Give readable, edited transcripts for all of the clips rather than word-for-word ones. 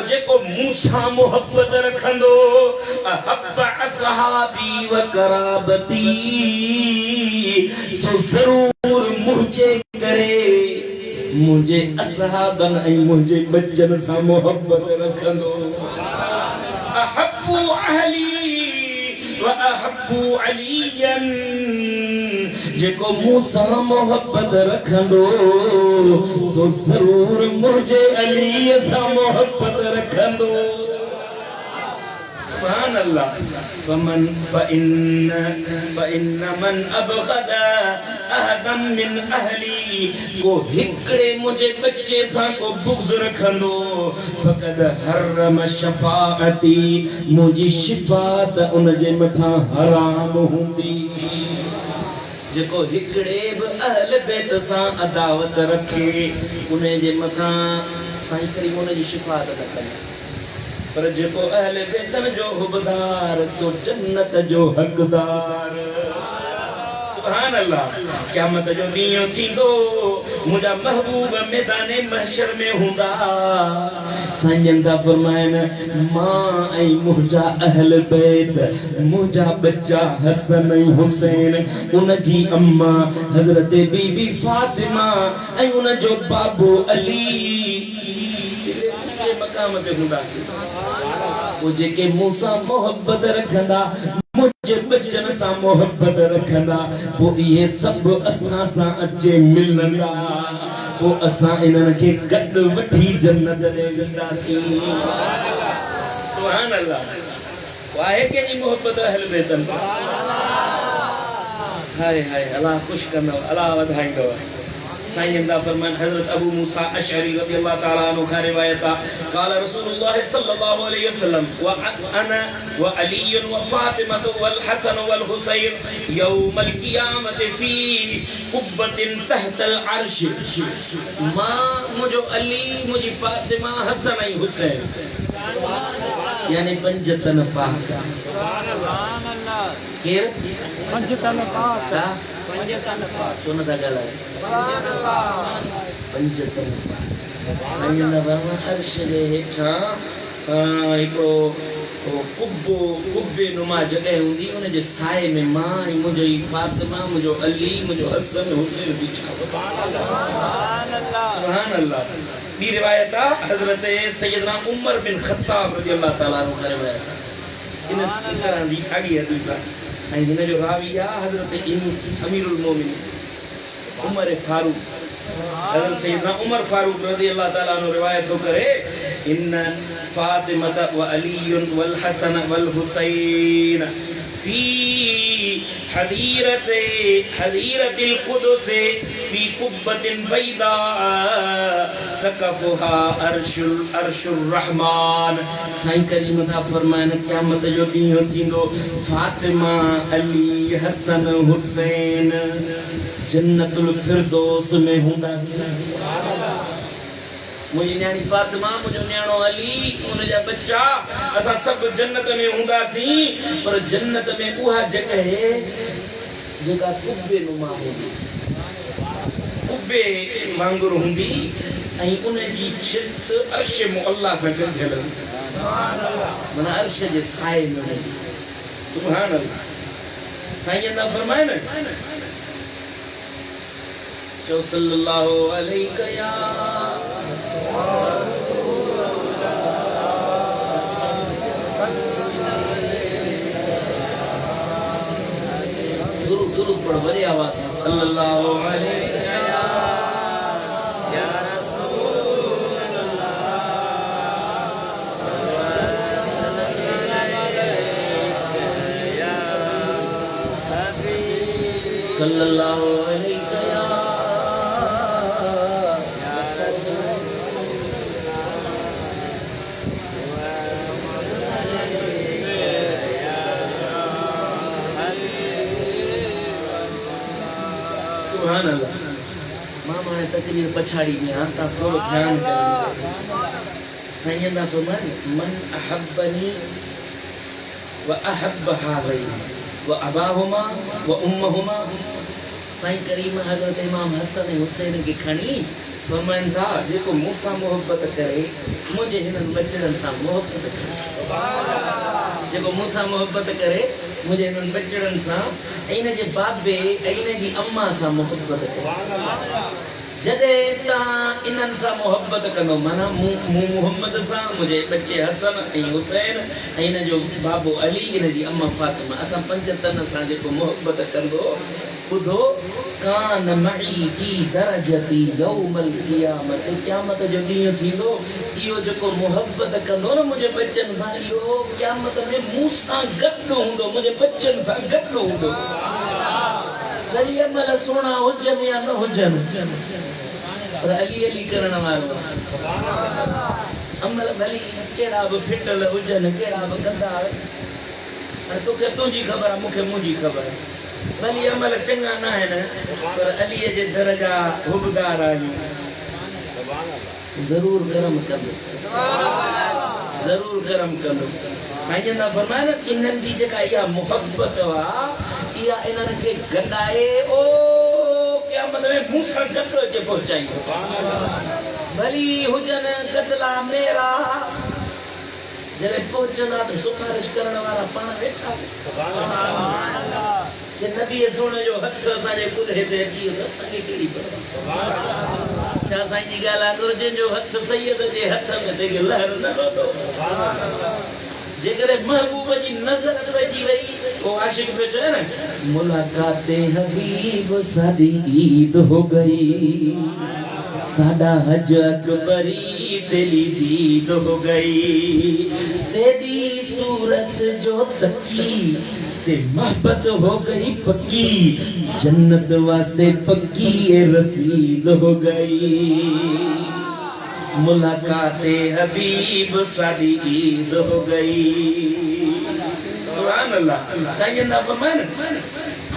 जेको मूसा मोहब्बत रखंदो अहब्ब असहाबी व कराबती सो जरूर मुझे करे मुझे असहाबन ऐं मुझे बच्चन सा मोहब्बत रखंदो अहब्बु अहली व अहब्बु अलियन जेको मूसा मोहब्बत रखंदो सो जरूर मुझे अली सा मोहब्बत रखंदो सुभान अल्लाह फइन मन अबगद अहदम मिन अहली को हिकड़े मुझे बच्चे सा को बुग़्ज़ रखंदो फक़द हरम शफाअती मुझी शिफात उन जे मथा हराम हुंदी जेको हिकड़े भी अहल बैत सा अदावत रखे उन्हें जे मथा साईं करीम उन जी शिफात न करे पर जेको अहल बैतन जो हुबदार सो जन्नत जो हकदार सुभान अल्लाह क़यामत जो ॾींहुं थींदो मुंहिंजा महबूब मैदान महशर में हूंदा साईं ता फरमाइनि मां ऐं मुंहिंजा अहल बैत मुंहिंजा बच्चा हसन ऐं हुसैन उन जी अम्मा हज़रत बीबी फातिमा ऐं उन जो बाबू अली के मकाम ते हूंदासीं वो जेके मूसा मोहब्बत रखंदा मुझे बच्चन सा मोहब्बत रखंदा वो ये सब असां सा अचे मिलंदा वो असां इन्हनि खे गॾु वठी जन्नत ॾे वेंदासीं सुभान अल्लाह वाहे के जी मोहब्बत अहल बैतन सां हाय हाय अल्लाह खुश कंदो अल्लाह वधाईंदो साईं दा फरमान हजरत अबू मूसा अशअरी रज़ियल्लाहु ताला अन्हु का रिवायत क़ाल रसूलुल्लाह सल्लल्लाहु अलैहि वसल्लम व अना व अली व फातिमा वल हसन वल हुसैन यौमल क़ियामत फी कुब्बतिन तहतल अर्श मां मुझो अली मुझी फातिमा हसन ऐं हुसैन यानी पंजतन पाक सुभान अल्लाह केर पंजतन पाक पंजतन पाक सुन ता गलाए सुभान अल्लाह पंजतन पाक साईं दा बाबा अर्श जे हेठा हिकिड़ो कुब्बे नुमा जगह हुंदी उन जे साए में मां ऐं मुंहिंजो फातिमा मुंहिंजो अली मुंहिंजो हसन हुसैन बीठा सुभान अल्लाह सुभान अल्लाह बी रिवायत हजरत सैयदना उमर बिन खत्ताब रज़ियल्लाहु ताला अन्हु का रिवायत इन तरह जी सागी हदीस ऐं हिन जो रावी हजरत अमीरुल मोमिनीन उमर फारूक हजरत सैयदना उमर फारूक रज़ियल्लाहु ताला अन्हु रिवायत तो करे इन फातिमा व अली वल हसन वल हुसैन फी हदीरतिल कुदस फी कुब्बतिन बैदा सकफुहा अर्शुर रहमान साईं करीम ता फरमाइनि क़यामत जो ॾींहुं थींदो फातिमा अली हसन हुसैन जन्नतुल फिरदौस में हूंदासीं मुझी न्याणी फातिमा मुझो न्याणो अली उन जा बच्चा असा सब जन्नत में हूंदासीं पर जन्नत में उहा जगह जेका कुब्बे नुमा हुंदी कुब्बे वांगुरु हुंदी ऐं उन जी छित अर्श मुअल्ला सां गंढियल सुभान अल्लाह माना अर्श जे साए में हुंदी सुभान अल्लाह साईं दा फरमाइनि जो सल्लल्लाहु अलैहि या दुरूद पढ़ बड़ी आवाज में सल्लल्लाहु अलैहि या रसूल अल्लाह सल्लल्लाहु अलैहि सुभान अल्लाह मामा ने तकरीर पछाड़ी में आता थोड़ा ध्यान करें साईं दा फरमान मन अहब्बनी व अहब्ब हाज़ैन व अबाहुमा व उम्महुमा साईं करीम हजरत इमाम हसन हुसैन के खणी फरमाइन था जेको मूंसां मोहब्बत करे मुझे हिननि बचड़नि सां मोहब्बत करे जेको मूंसां मोहब्बत करे मुझे हिननि बचड़नि सां ऐं हिन जे बाबे ऐं हिन जी अम्मा सां मोहब्बत करे जॾहिं तव्हां इन्हनि सां मोहब्बत कंदो माना मूं मोहम्मद सां मुंहिंजे बचे हसन ऐं हुसैन ऐं हिन जो बाबो अली हिन जी अम्मा फातिमा असां पंज तन सां जेको मोहब्बत कंदो ॿुधो कान मई फी दरजती यौमल क़ियामत क़यामत जो ॾींहुं थींदो इहो जेको मोहब्बत कंदो न मुंहिंजे बचनि सां इहो क़यामत में मूं सां गॾु हूंदो मुंहिंजे बचनि सां गॾु हूंदो वरी अमल सुहिणा हुजनि या न हुजनि पर अली अली करण वारो अमल भली कहिड़ा बि फिटल हुजनि कहिड़ा बि गंदा हाणे तोखे तुंहिंजी ख़बर आहे मूंखे मुंहिंजी ख़बर आहे भली अमल चङा न आहिनि पर अलीअ जे दर जा हुबदार आहियूं ज़रूर करम कंदो ज़रूर करम कंदो साईं ना फरमाए न इन्हनि जी जेका इहा मोहब्बत आहे इहा इन्हनि खे गॾाए ओ क़यामत में मूं सां गॾु अचे पहुचाईंदो भली हुजनि गदला मेरा जॾहिं पहुचंदा त सिफारिश करण वारा पाण वेठा जे नबीअ सोने जो हथ असांजे कुल्हे ते अची वियो त असांखे कहिड़ी परवाह छा साईं जी ॻाल्हि आहे गुरु जंहिंजो हथ सैयद जे हथ में ते लहर न लॻो जेकॾहिं महबूब जी नज़र पइजी वई वो आशिक पियो चए न मुलाकाते हबीब साडी ईद हो गई साडा हज अकबरी तेरी दीद हो गई तेरी सूरत जो तकी ते मोहब्बत हो गई पक्की जन्नत वास्ते पक्की ये रसीद हो गई मुलाकाते हबीब साडी ईद हो गई सुभान अल्लाह सैयदना फरमान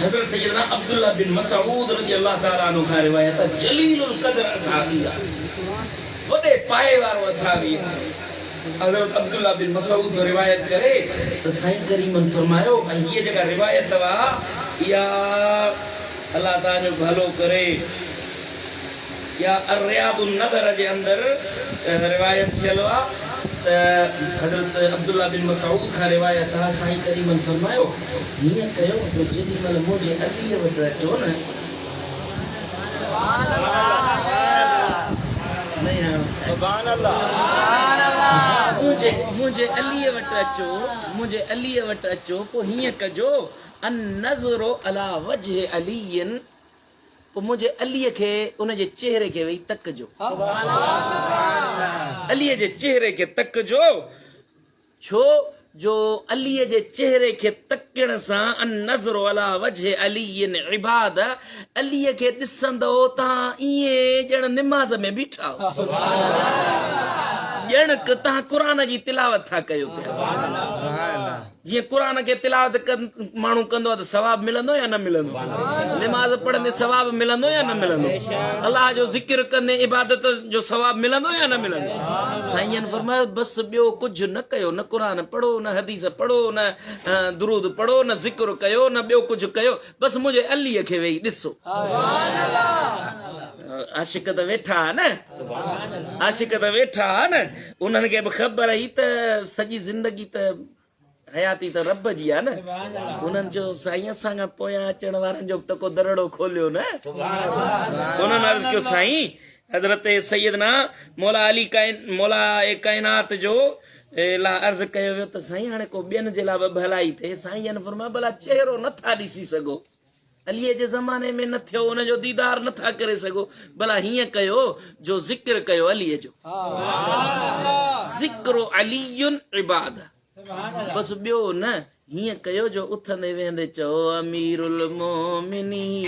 हजरत सैयदना अब्दुल्लाह बिन मसऊद रज़ियल्लाहु ताला अन्हु का रिवायत है जलीलुल कद्र असहाबी वडे पाए वारो असहाबी हजरत अब्दुल्लाह बिन मसऊद रिवायत करे तो साईं करीमन फरमायो ये जगह रिवायत वा या अल्लाह ताला जो भलो करे या अर्रियाबुन नदर जे अंदर रिवायत थियलवा हजरत अब्दुल्लाह बिन मसऊद का रिवायत है साईं करीमन फरमायो ये कयो तो जेदी मल मुझे अली वट अचो न सुभान अल्लाह नहीं है सुभान अल्लाह मुझे अली वट अचो पो हिय कजो अन नज़रो अला वजह अलीन पो मुझे अली के उन जे चेहरे के वही तकजो अली जे चेहरे के तकजो छो जो अली जे चेहरे के तकण सा अन नज़रो अला वजह अलीन इबाद अली के दिसंदो ता इए जण नमाज में बीठा जण क ता कुरान जी तिलावत था कयो जी कुरान के तिलावत मानू कंदो तो सवाब मिलंदो या न मिलंदो नमाज पढ़ने सवाब मिलंदो या न मिलंदो अल्लाह जो जिक्र करने इबादत जो सवाब मिलंदो या न मिलंदो साईं फरमाया बस बियो कुछ न कयो न कुरान पढ़ो न हदीस पढ़ो न दुरूद पढ़ो न जिक्र कयो न बियो कुछ कयो बस मुझे अली के वेही ॾिसो आशिक त वेठा न आशिक त वेठा न उन्हनि खे बि ख़बर हुई त सॼी ज़िंदगी त हयाती त रब जी आहे न उन्हनि जो साईं असां खां पोयां अचण वारनि जो तको दरड़ो खोलियो न उन्हनि अर्ज़ कयो साईं हज़रत सैयदना मौला अली मौला काइनात जो ला अर्ज़ कयो वियो त साईं हाणे को ॿियनि जे लाइ भलाई थिए साईं फरमाया भला चेहरो नथा ॾिसी सघो अलीअ जे ज़माने में न थियो उनजो दीदार नथा करे सघो भला हीअं कयो जो ज़िक्र कयो अलीअ जो ज़िक्रो अलीयुन इबाद बस ॿियो न हीअं कयो जो उथंदे वेंदे चओ अमीरुल मोमिनीन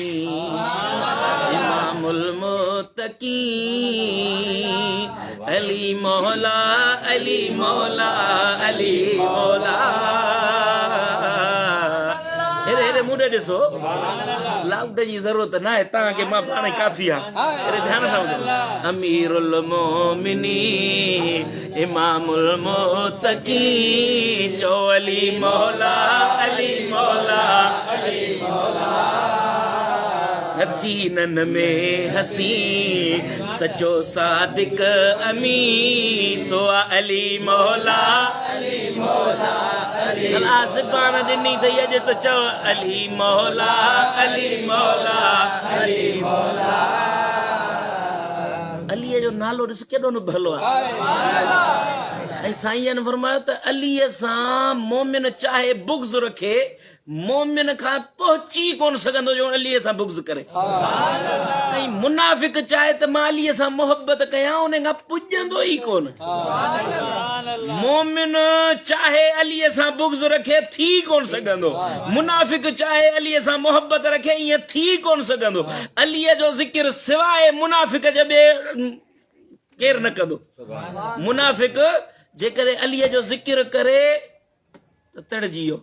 इमामुल मुत्तकीन अली मौला अली मौला अली मौला हेरे मुंडे ॾिसो लाउड जी ज़रूरत न आहे तव्हांखे मां पाण काफ़ी आहे ध्यान सां ॿुधो अमीरुल मोमिनीन इमामुल मुत्तकीन चो अली मौला अली मौला अली मौला हसीनन में हसी सचो सादिक अमी सोआ अली मौला ज़बान ॾिनी अथई अॼु त चओ अली मौला अली मौला अली मौला। अलीअ जो नालो ॾिस केॾो न भलो आहे। ऐं साईं फरमायो त अलीअ सां मोमिन चाहे बुग़्ज़ रखे मोमिन खां पहुची कोन सघंदो जो अलीअ सां बुग़्ज़ करे। ऐं मुनाफ़िक चाहे त मां अलीअ सां मोहबत कयां उन खां पुॼंदो ई कोन। मोमिन चाहे अलीअ सां बुग़्ज़ रखे थी कोन सघंदो। मुनाफ़िक चाहे अलीअ सां मोहबत रखे ईअं थी कोन सघंदो। अलीअ जो ज़िक्र सवाइ मुनाफ़िक जे ॿिए केरु न कंदो। मुनाफ़िक जेकॾहिं अलीअ जो ज़िक्र करे त तड़जी वियो।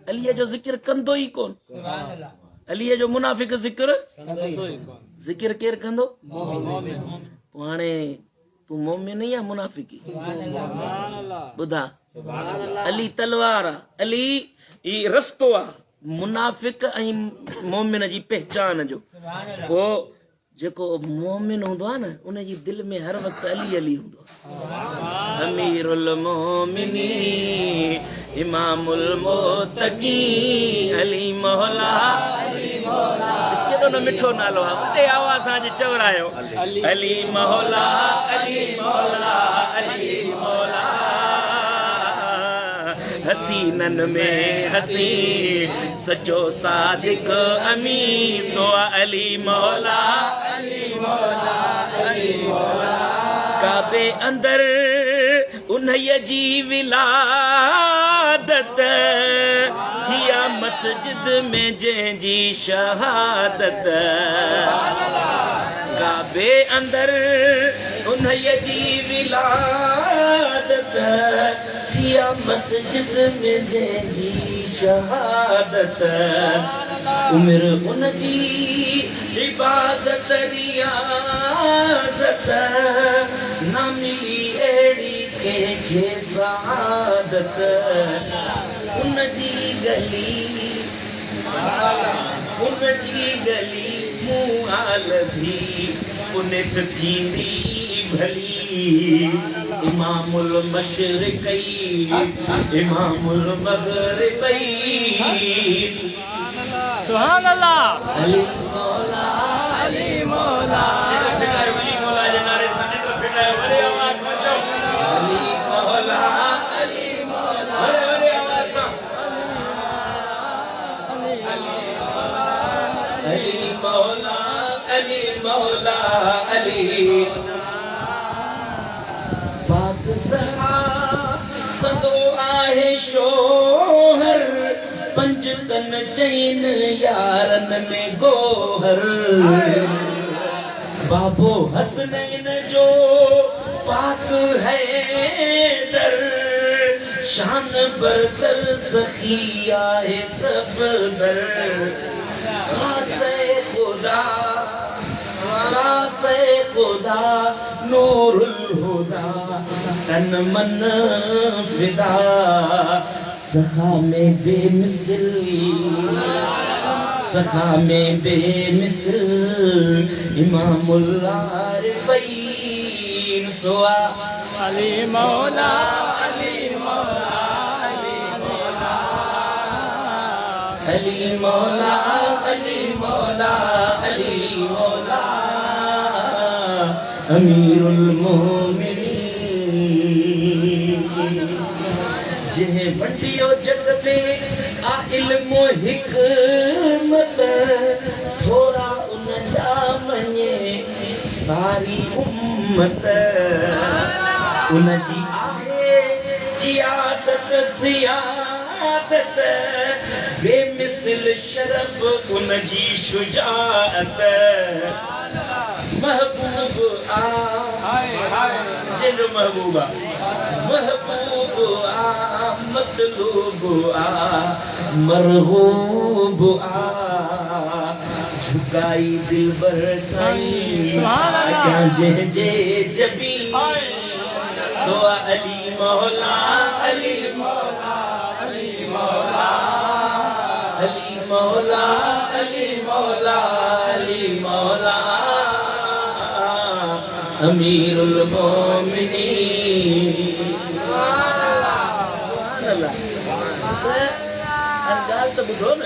अलीअ जो ज़िक्र कंदो ई कोन। अलीअ जो मुनाफ़िक ज़िक्र केरु कंदो? हाणे तूं मोमिन या मुनाफ़िक? ॿुधा, अली तलवार आहे, अली ई रस्तो आहे। मुनाफ़िक ऐं मोमिन जी पहचान जो पोइ जेको मोमिन हूंदो आहे न उनजी दिलि में हर वक़्तु अली अली हूंदो आहे। अमीरुल मोमिनीन इमामुल मुत्तक़ीन अली मौला केॾो न मिठो नालो आहे। वॾे आवाज़ सां अॼु चवरायो अली मौला अली मौला अली मौला। हसीनन में हसी सचो सादिक अमी सोआ अली मौला अली मौला अली मौला। काबे अंदर उन्हीअ जी विलादत थिया मस्जिद में जंहिंजी शहादत। काबे अंदर उन्हीअ जी विलादत थिया मस्जिद में जंहिंजी शहादत। उमिर उनजी इबादत रियाज़त न मिली अहिड़ी कंहिंखे सआदत। उनजी गली मूं आल भी पुनित थींदी भली। इमामुल मशरिक़ई इमामुल मग़रिबई सुभान अल्लाह। अली मौला अली मौला अली मौला जे नारे सां वॾे आवाज़ सां चओ अली मौला अली मौला वॾे आवाज़ सां अली मौला अली मौला अली। पाक ज़हरा सदो आहे शोहर पंज तन चैन यारन में गोहर। बाबो हसनैन जो पाक है दर शान बरतर सखी आहे सफदर। खासे खुदा नूरुल हुदा तन मन फिदा सखा में बेमिसल इमामुल आरिफ़ीन सोआ अली मौला अली मौला अली मौला अली मौला अली मौला अली मौला। अमीरुल मोमिनीन जंहिं वंडियो जग में आ इल्मो हिकमत थोरा उन जा मञे सारी उम्मत। उनजी आहे क़ियादत सियादत बेमिसल शरफ उनजी शुजाअत। महबूब आ जिन महबूबा महबूब आ मतलूब आ मरहूब आ झुकाई दिल बर साईं जे जबी सोआ अली मौला अली मौला अली मौला अली मौला अली मौला अमीरुल मोमिनीन। ॻाल्हि त ॿुधो न,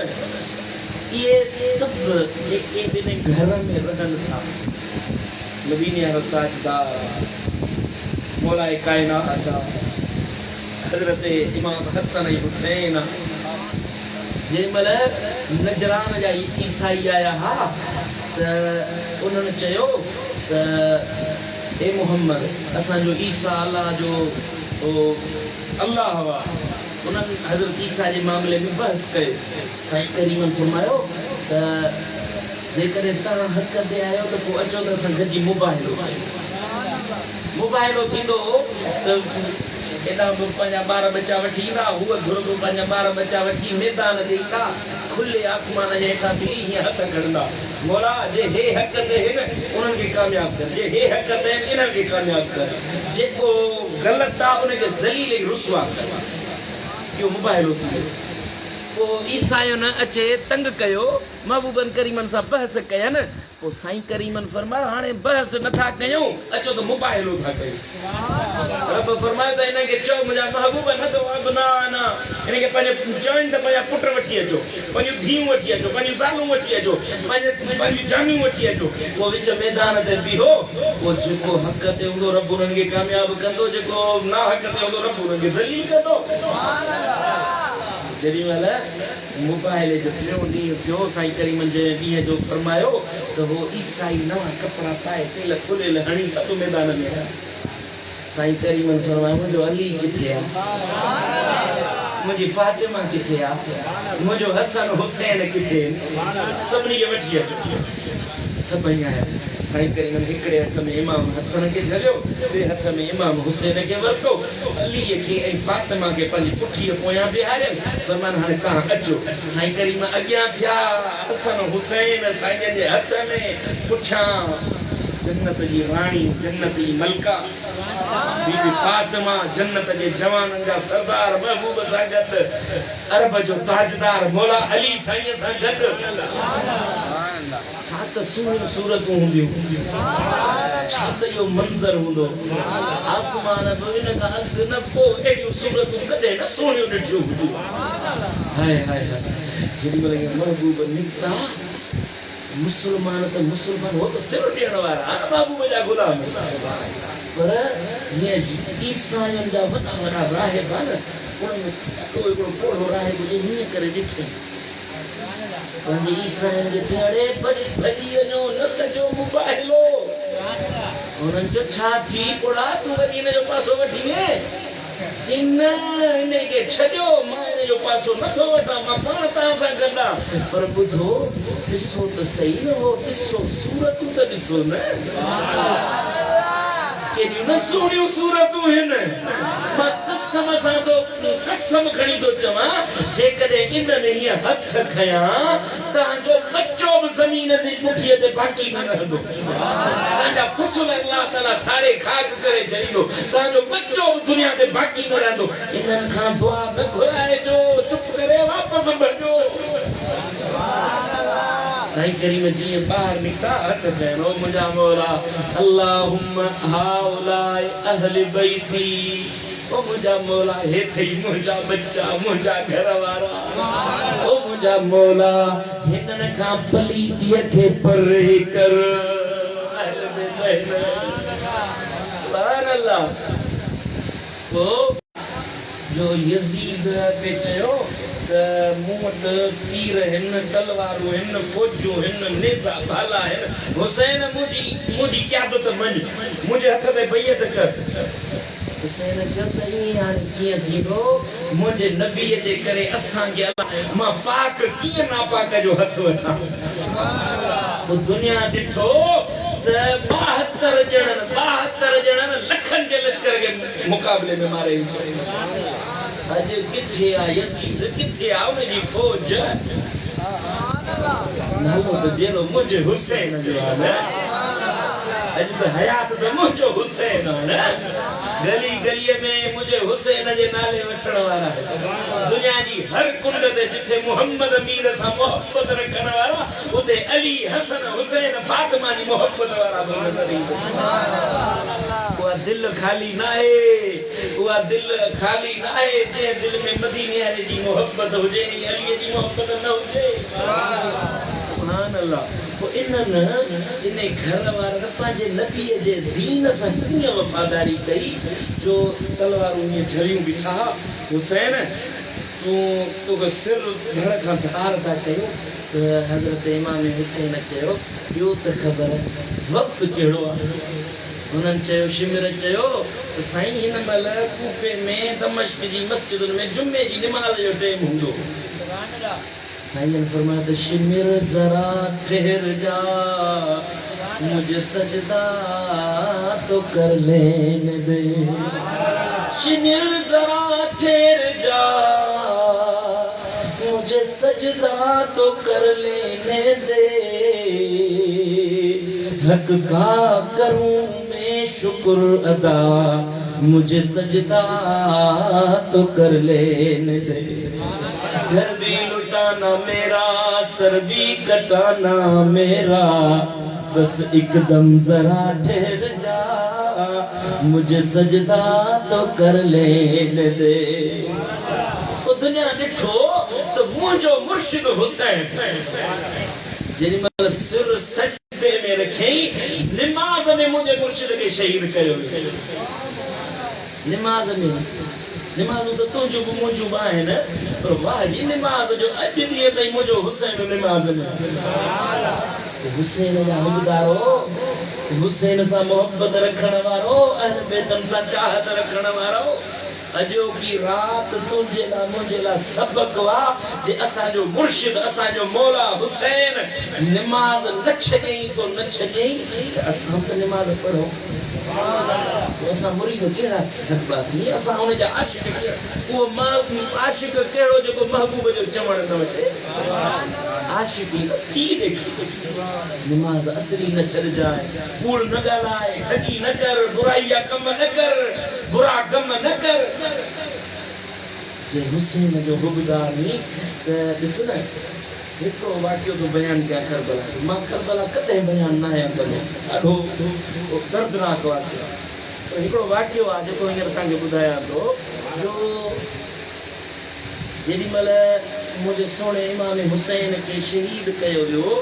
इहे सभु जेके ॿिनि घर में रहनि था, नबीने ताजदार मौलाए कायनात हज़रत इमाम हसन ऐं हुसैन जंहिंमहिल नजरान जा ईसाई आया हा त उन्हनि चयो त ए मोहम्मद असांजो ईसा अल्लाह जो अल्लाह हुआ। उन्हनि हज़रत ईसा जे मामले में बहस कयो। साईं करीमन फरमायो त जेकॾहिं तव्हां हक़ ते आहियो त पोइ अचो त असां गॾिजी मुबाहिलो थींदो त एॾा बि पंहिंजा ॿार बच्चा वठी ईंदा, हूअ घुरबो पंहिंजा ॿार बच्चा वठी मैदान ते ईंदा, खुले आसमान जे हेठां बि हीअं हथ खणंदा, मौला जे हे हक़ ते आहिनि उन्हनि खे कामयाब कर, जे हे हक़ ते आहिनि इन्हनि खे कामयाब कर, जेको ग़लति आहे उनखे ज़लील ऐं रुसवा कर। इहो मुबाहिलो थी वियो। पोइ ईसायुनि अचे तंग कयो, महबूबन करीमन सां बहस कयनि। पोइ साईं करीमन फरमायो हाणे बहस नथा कयूं, अचो त मुबाहिलो था कयूं। रब फरमायो त हिनखे चओ मुंहिंजा महबूब न त अबना न, हिनखे पंहिंजे चवनि त पंहिंजा पुट वठी अचो, पंहिंजियूं धीअरूं वठी अचो, पंहिंजियूं ज़ालूं वठी अचो, पंहिंजियूं जानियूं वठी अचो। पोइ विच मैदान ते बीहो, पोइ जेको हक़ ते हूंदो रब उन्हनि खे कामयाब कंदो, जेको ना हक़ ते हूंदो रब उन्हनि खे ज़लील कंदो। जेॾीमहिल मुबाहिले जो टियों ॾींहुं थियो, साईं करीमन जे ॾींहं जो फरमायो त हो ईसाई नवां कपिड़ा पाए तेल खुलियल हणी सभु मैदान में आया। साईं करीमन फरमायो मुंहिंजो अली किथे आहे, मुंहिंजी फातिमा किथे आहे, मुंहिंजो हसन हुसैन किथे, सभिनी खे वठी अचो। सभई आया। साईं करीमन हिकिड़े हथ में इमाम हसन खे झलियो, ॿिए हथ में इमाम हुसैन खे वरितो, अलीअ खे ऐं फातिमा खे पंहिंजी पुठीअ पोयां बीहारियनि। फरमाइनि हाणे तव्हां अचो। साईं करीम अॻियां थिया, हसन हुसैन साईं जे हथ में, पुठियां जन्नत जी राणी, जन्नत जी मलका बीबी फातिमा, जन्नत जे जवाननि जा सरदार महबूब सां गॾु, अरब जो ताजदार मौला अली साईं सां गॾु। छा त सुहिणियूं सूरतूं हूंदियूं, छा त इहो मंज़र हूंदो। आसमान बि हिन खां अॻु न पोइ अहिड़ियूं सूरतूं कॾहिं न सुहिणियूं ॾिठियूं हूंदियूं। हाय हाय हाय, जेॾीमहिल इहे महबूब निकिता, मुस्लमान त मुस्लमान, हो त सिर ॾियण वारा महबूब जा गुलाम, पर हीअं ईसायुनि जा वॾा वॾा राहिब आहिनि, उन्हनि हिकिड़ो पोड़ो राहिब हीअं करे ॾिठो पंहिंजे ईसायुनि खे थियो, अड़े भॼी वञो, न कजो मुबाहिलो। उन्हनि चयो छा थी पोड़ा, तूं वरी हिन जो पासो वठी वञे? चिन हिनखे छॾियो, मां हिन जो पासो नथो वठां, मां पाण तव्हां सां गॾु आहियां। पर ॿुधो, ॾिसो त सही न हो, ॾिसो सूरतूं त ॾिसो न, केॾियूं न सुहिणियूं सूरतूं आहिनि। मां कसम सां तो कसम खणी थो चवां, जेकॾहिं इन में हीअं हथ खयां, तव्हांजो बच्चो बि ज़मीन जी पुठीअ ते बाक़ी न रहंदो, तव्हांजा फुसल अल्लाह ताला साड़े खाक करे छॾींदो, तव्हांजो बच्चो बि दुनिया ते बाक़ी न रहंदो। इन्हनि खां दुआ न घुराइजो, चुप करे वापसि भॼो। साईं करीम जीअं ॿाहिरि निकिता, हथ खयनि, ओ मुंहिंजा मौला, अल्लाहुम्मा हाउलाए अहल बैती, ओ मुंहिंजा मौला हेठि ई मुंहिंजा बच्चा, मुंहिंजा घर वारा, ओ मुंहिंजा मौला हिननि खां पलीतीअ खे परे कर। सुभान अल्लाह। पोइ जो यज़ीद खे चयो त मूं वटि तीर आहिनि, तलवारूं आहिनि, फ़ौजूं आहिनि, नेज़ा भाला आहिनि, हुसैन मुंहिंजी क़यादत मञ, मुंहिंजे हथ ते बैअत कर। हुसैन चयो त ईअं हाणे कीअं थींदो, मुंहिंजे नबीअ जे करे असांखे मां पाक कीअं नापाक जो हथ वठां। पोइ दुनिया ॾिठो त 72 ॼणनि लखनि जे लश्कर खे मुक़ाबले में मारे वियो। अॼु किथे आहे यज़ीद, किथे आहे उनजी फ़ौज? नालो त जहिड़ो मुंहिंजे हुसैन जो आहे न, अॼु त हयात त मुंहिंजो हुसैन आहे न। गली गली में मुझे हुसैन जे नाले वठण वारा दुनिया जी हर कुंड ते जिथे मोहम्मद अमीर सा मोहब्बत रखण वारा उते अली हसन हुसैन फातिमा जी मोहब्बत वारा नजर ईंदो वो दिल खाली ना है वो दिल खाली ना है जे दिल में मदीने वाले जी मोहब्बत हो जे अली जी मोहब्बत न हो जे सुभान अल्लाह वो इन घर वाला पांजे नबी जे दीन सा कीअं वफादारी कई जो तलवारूं ये झरियूं बिठा हुसैन तू को सिर धड़ खां धार था कयो हजरत इमाम हुसैन चयो यो त खबर वक्त केड़ो आ उन्हनि चयो शिमिर चयो साईं हिन महिल कूफे में दमिश्क जी मस्जिदुनि में जुमे जी नमाज़ जो टाइम हूंदो साईं फरमाया शिमिर जरा ठहर जा मुझे सजदा तो कर लेने दे शिमिर जरा ठहर जा मुझे सजदा तो कर लेने दे हक का करूं मैं शुक्र अदा मुझे सजदा तो कर लेने दे घर भी लुटाना मेरा सर भी कटाना मेरा बस एकदम जरा ठहर जा मुझे सजदा तो कर लेने दे वो दुनिया देखो तो मुझो मुर्शिद हुसैन जेडी मल सिर सजदे में रखे नमाज में मुझे मुर्शिद के शहीद कयो नमाज तो तुझो मुझो है ना पर वाह जी नमाज जो अज दिए तई मुझो हुसैन नमाज में हुसैन जा हुदारो हुसैन सा मोहब्बत रखण वारो अहल बेतन सा चाहत रखण वारो अजो की रात तुझे ला मुझे ला सबक वा जे असा जो मुर्शिद असा जो मौला हुसैन नमाज न छजई सो न छजई असा तो नमाज पढ़ो असा मुरीद केड़ा सकबासी असा उन जा आशिक वो आशिक केड़ो जो महबूब जो चवण न वठे आशिकी थी देखी नमाज असली न छड़ जाए कूड़ न गालाए ठगी न कर बुराई या कम न कर बुरा कम न कर ये हुसैन जो हुबदानी दिस न देखो वाक्य तो बयान क्या करबला मां करबला कदे बयान ना है कदे अडो दर्दनाक वाक्य तो एकड़ो वाक्य आ जो हींअर तव्हांखे ॿुधायां थो जो जेॾी महिल मुंहिंजे सोणे इमाम हुसैन खे शहीद कयो वियो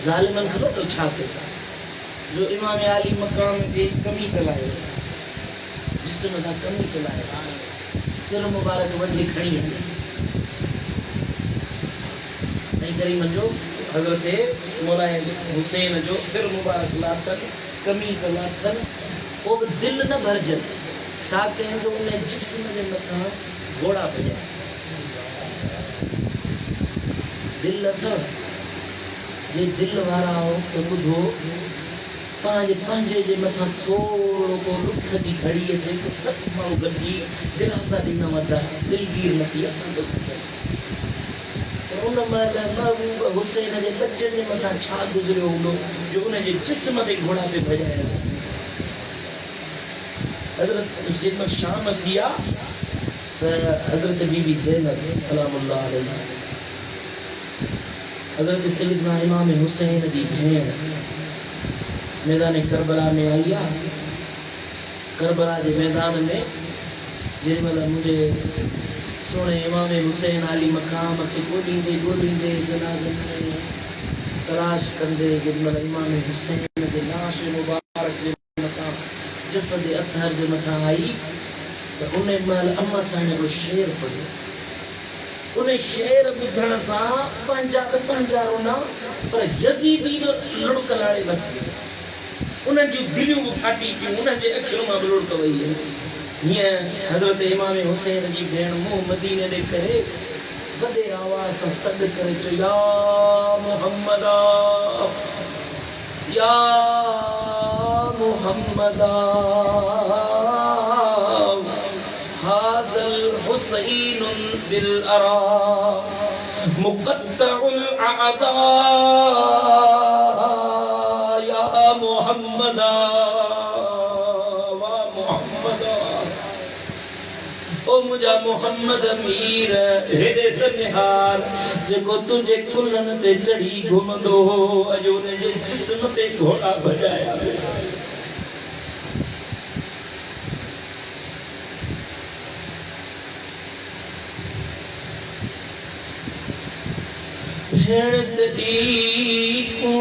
ज़ालिमनि ख़बर अथव छा कयो जो इमाम आली मकाम ते कमीज़ लायो जिस्म तां कमीज़ लायो सिर मुबारक वंडे खणी नहीं करी मंजो हजरत मौला हुसैन जो सिर मुबारक लाथन कमीज लाथन वो दिल न भरजन छा कहें जो उन्हें जिस्म जे मथा घोड़ा भजा दिल अथव ये दिल वारा हो तो बुधो पंहिंजे जे मथा थोड़ो को रुख की घड़ी अचे तो सत माण्हू गॾिजी दिलासा ॾिना वधा दिलगीर न थी असां तो उन महिल महबूब हुसैन जे बच्चन जे मथा छा गुज़रियो हूंदो जो उन जे जिस्म ते घोड़ा पे भॼाया हज़रत जेमल शाम थी आहे त हज़रत बीबी ज़ैनब सलामुल्लाह अलैहा हज़रत सैयदना इमाम हुसैन जी भेण मैदान करबला में आई आहे करबला जे मैदान में जेमल मुझे सोने इमाम हुसैन अली मकाम के गोलींदे जनाज़े में तलाश कंदे जेमल इमाम हुसैन जे लाश मुबारक जे मकाम जसद अतहर जे मथा आई तो उन महिल अम्मा साईं को शेर पढ़ियो उन शेर ॿुधण सां पंहिंजा रोना पर यज़ीदी जो लुड़क लाड़े बस उन जी दिलियूं फाटी पियूं उन जे अखियुनि मां लुड़क वई ये हजरत इमाम हुसैन जी भेण मुंह मदीने दे करे वडे आवाज से सद करे चो या मुहम्मदा हाज़ल हुसैन बिल अरा मुक़त्तउल अअदा या मुहम्मदा ओ मुझा मोहम्मद अमीर हेदे तनिहार जेको तुझे कुलन ते चढ़ी घुमंदो हो अजो ने जे जिस्म ते घोड़ा भजाया भेड़ दी को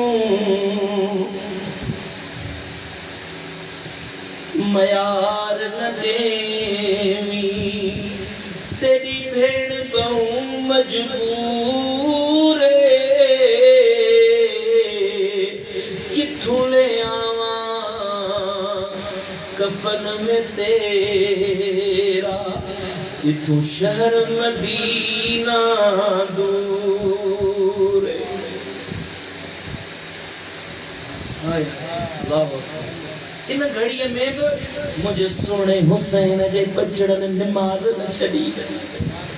मयार न देवी तेरी भेड़ बहु मजबूर किथों ले आवा कफन में तेरा इथों शहर मदीना दूर हाय अल्लाह इन घड़ीअ में भी मुझे सोने हुसैन जे बचड़न नमाज न छड़ी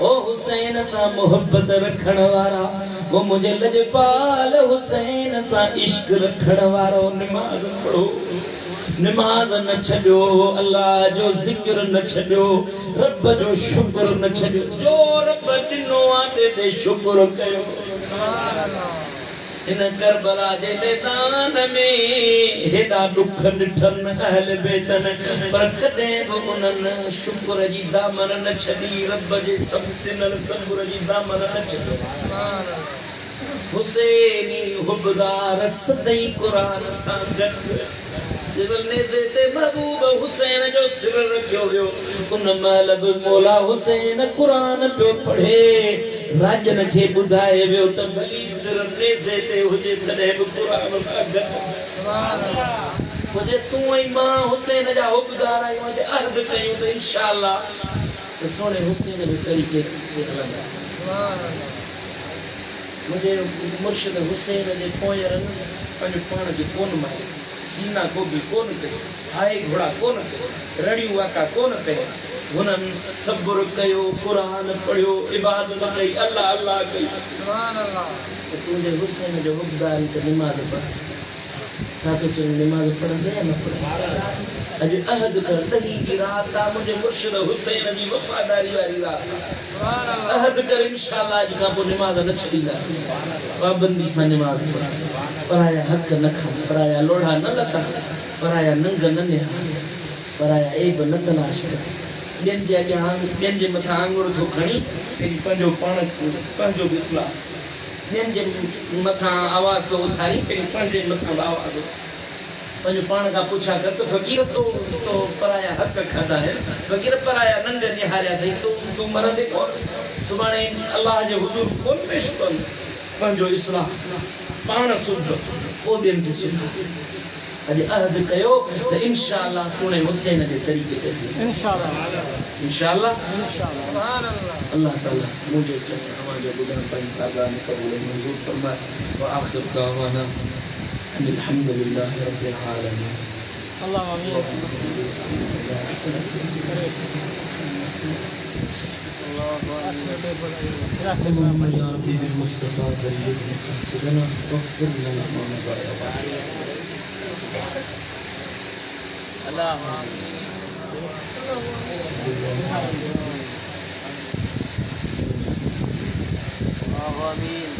ओ हुसैन सा मोहब्बत रखण वारा वो मुझे लजपाल हुसैन सा इश्क रखण वारो नमाज पढ़ो नमाज न छड़ो अल्लाह जो जिक्र न छड़ो रब जो शुक्र न छड़ो जो रब दिनो आते दे शुक्र कयो सुभान अल्लाह इन करबला जे मैदान में हेडा दुख ॾिठन अहल बेतन पर कदे भी उन्हनि शुक्र जी दामन न छड़ी रब जे सब सिनल सबुर जी दामन न छड़ी हुसैनी हुबदार सदई कुरान सां गॾु जबल नेज़े ते महबूब हुसैन जो सिर रखियो वियो उन महिल बि मौला हुसैन कुरान पियो पढ़े राजन खे ॿुधाए वियो त भली सिर नेज़े ते हुजे तॾहिं बि कुरान सां गॾु मुझे तूं ऐं मां हुसैन जा हुबदार आहियूं ऐं अर्ज़ कयूं त इंशाअल्लाह त सोने हुसैन जे तरीक़े ते हलंदा मुझे मुर्शिद हुसैन जे पोयरनि पंहिंजो पाण खे कोन मारियो सीना गोभी कोन कयो हाय घोड़ा कोन कयो रड़ियूं वाका कोन कयो हुननि सब्र कयो कुरान पढ़ियो इबादत कई अल्लाह अल्लाह कई सुभान अल्लाह तो तुझे हुसैन जो हुबदारी ते नमाज पढ़ छा तो चल नमाज पढ़ंदे या न पढ़ंदे अॼु अहद कर तही की रात आ मुझे मुर्शिद हुसैन जी वफादारी वारी रात सुभान अल्लाह अहद कर इंशाअल्लाह अॼु खां पोइ नमाज न छॾींदासीं पाबंदी सां नमाज पढ़ पराया हक न खा पराया लोढ़ा न लता पराया नंग न निहा पराया ऐब न तलाश कर ॿियनि जे अॻियां ॿियनि जे मथां आङुर थो खणी पंहिंजो पाण पंहिंजो बि इस्लाह ॿियनि जे मथां आवाज़ थो उथारी पंहिंजे मथां आवाज़ पंहिंजो पाण खां पुछा कर त फ़क़ीर तो पराया हक़ खाधा है फ़क़ीर पराया नंग निहारिया अथई तूं मरंदे कोन सुभाणे अलाह जे हुज़ूर कोन पेश कनि पंहिंजो इस्लाह पाण सुध पोइ ॿियनि खे सुध अॼु अहद कयो त इंशाअल्लाह सुणे हुसैन जे तरीक़े ते इंशाअल्लाह अल्लाह ताला मुझे तव्हांजो ॿुधण पंहिंजी ताज़ा में क़बूल मंज़ूर फरमाए व आख़िर दावाना अल्हम्दुलिल्लाह रब्बिल आलमीन अल्लाह आमीन اللهم يا ربي بالمصطفى بلغ مقاصدنا واغفر لنا ما مضى يا واسع اللهم آمين